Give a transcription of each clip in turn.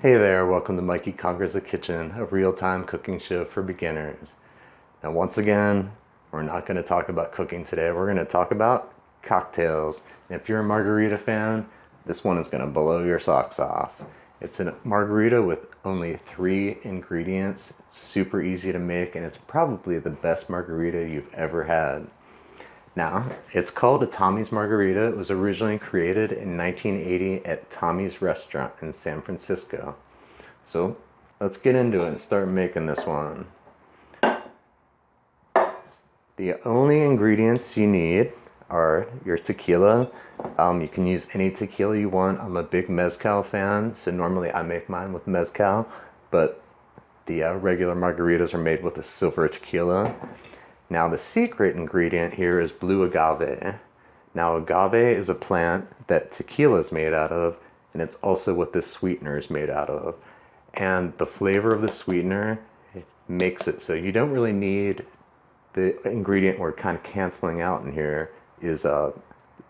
Hey there, welcome to Mikey Conquers the Kitchen, a real-time cooking show for beginners. Now once again, we're not going to talk about cooking today, we're going to talk about cocktails. And if you're a margarita fan, this one is going to blow your socks off. It's a margarita with only 3 ingredients, it's super easy to make, and it's probably the best margarita you've ever had. Now, it's called a Tommy's Margarita. It was originally created in 1980 at Tommy's Restaurant in San Francisco. So, let's get into it and start making this one. The only ingredients you need are your tequila. You can use any tequila you want. I'm a big mezcal fan, so normally I make mine with mezcal, but the regular margaritas are made with a silver tequila. Now the secret ingredient here is blue agave. Now agave is a plant that tequila is made out of, and it's also what this sweetener is made out of. And the flavor of the sweetener makes it so you don't really need the ingredient we're kind of canceling out in here is a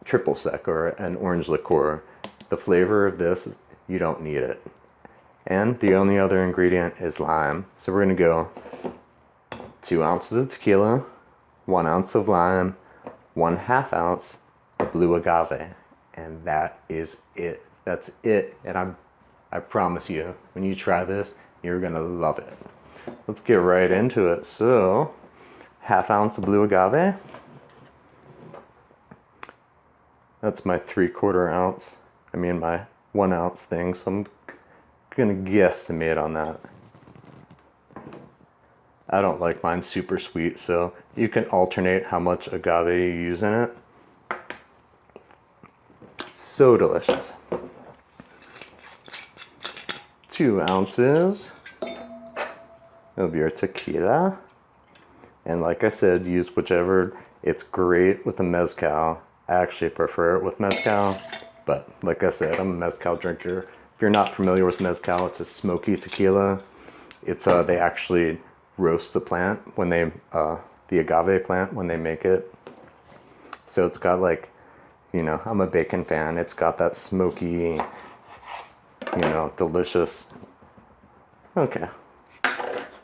triple sec or an orange liqueur. The flavor of this, you don't need it. And the only other ingredient is lime. So we're gonna go 2 ounces of tequila, 1 ounce of lime, 1/2 ounce of blue agave, and that is it. That's it, and I promise you, when you try this, you're gonna love it. Let's get right into it. So, 1/2 ounce of blue agave. That's my 3/4 ounce. My 1 ounce thing. So I'm gonna guesstimate on that. I don't like mine super sweet, so you can alternate how much agave you use in it. So delicious. 2 ounces of your tequila. And like I said, use whichever. It's great with a mezcal. I actually prefer it with mezcal, but like I said, I'm a mezcal drinker. If you're not familiar with mezcal, it's a smoky tequila. It's they actually roast the plant when they the agave plant when they make it. So it's got like, I'm a bacon fan. It's got that smoky, delicious. Okay.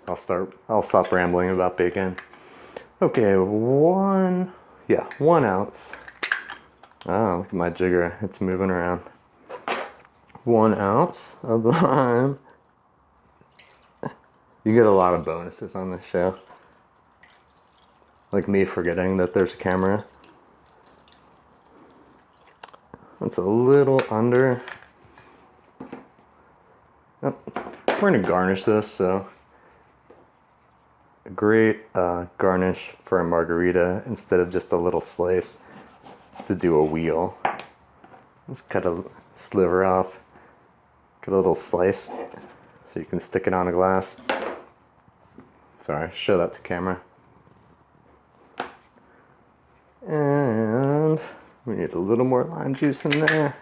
I'll stop rambling about bacon. Okay, 1 ounce. Oh, look at my jigger. It's moving around. 1 ounce of lime. You get a lot of bonuses on this show. Like me forgetting that there's a camera. That's a little under. Oh, we're gonna garnish this, so a great garnish for a margarita instead of just a little slice is to do a wheel. Let's cut a sliver off, cut a little slice so you can stick it on a glass. Sorry, show that to camera. And we need a little more lime juice in there.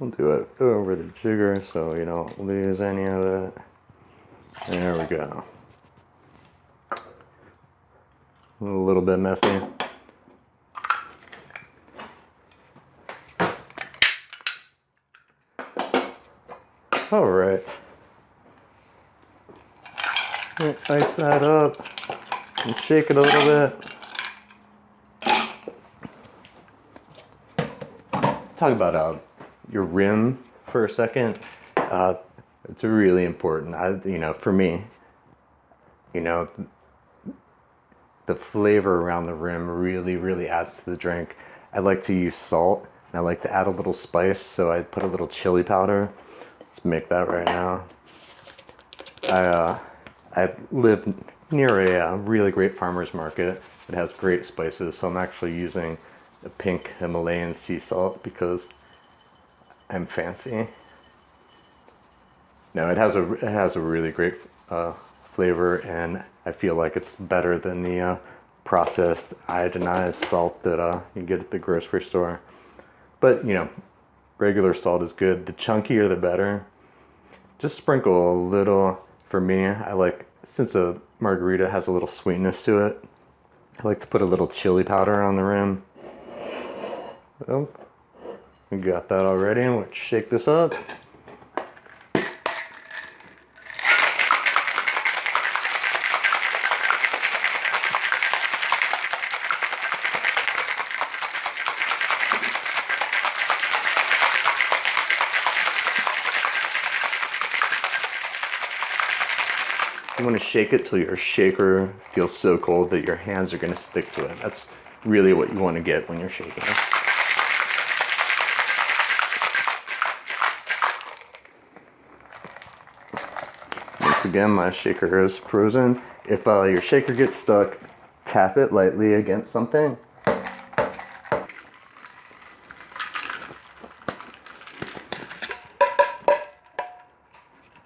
We'll do it over the jigger so you don't lose any of it. There we go. A little bit messy. All right. Ice that up and shake it a little bit. Talk about your rim for a second. It's really important. For me, the flavor around the rim really adds to the drink. I like to use salt, and I like to add a little spice, so I put a little chili powder. Let's make that right now. I live near a really great farmer's market. It has great spices, so I'm actually using a pink Himalayan sea salt because I'm fancy. No, it has a really great flavor, and I feel like it's better than the processed iodinized salt that you get at the grocery store. But regular salt is good. The chunkier the better. Just sprinkle a little. For me, I like, since a margarita has a little sweetness to it, I like to put a little chili powder on the rim. So, we got that already, and let's shake this up. You want to shake it till your shaker feels so cold that your hands are going to stick to it. That's really what you want to get when you're shaking. Once again, my shaker is frozen. If your shaker gets stuck, tap it lightly against something.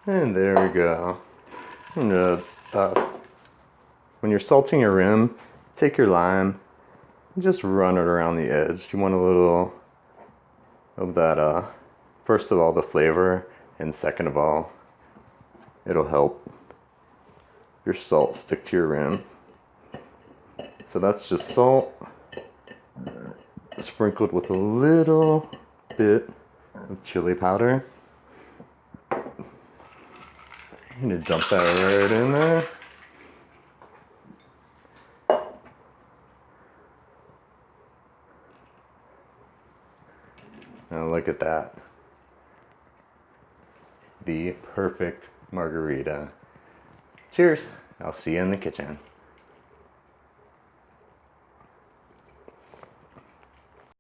And there we go. When you're salting your rim, take your lime and just run it around the edge. You want a little of that, first of all, the flavor, and second of all, it'll help your salt stick to your rim. So that's just salt sprinkled with a little bit of chili powder. I'm gonna dump that right in there. Now look at that. The perfect margarita. Cheers. I'll see you in the kitchen.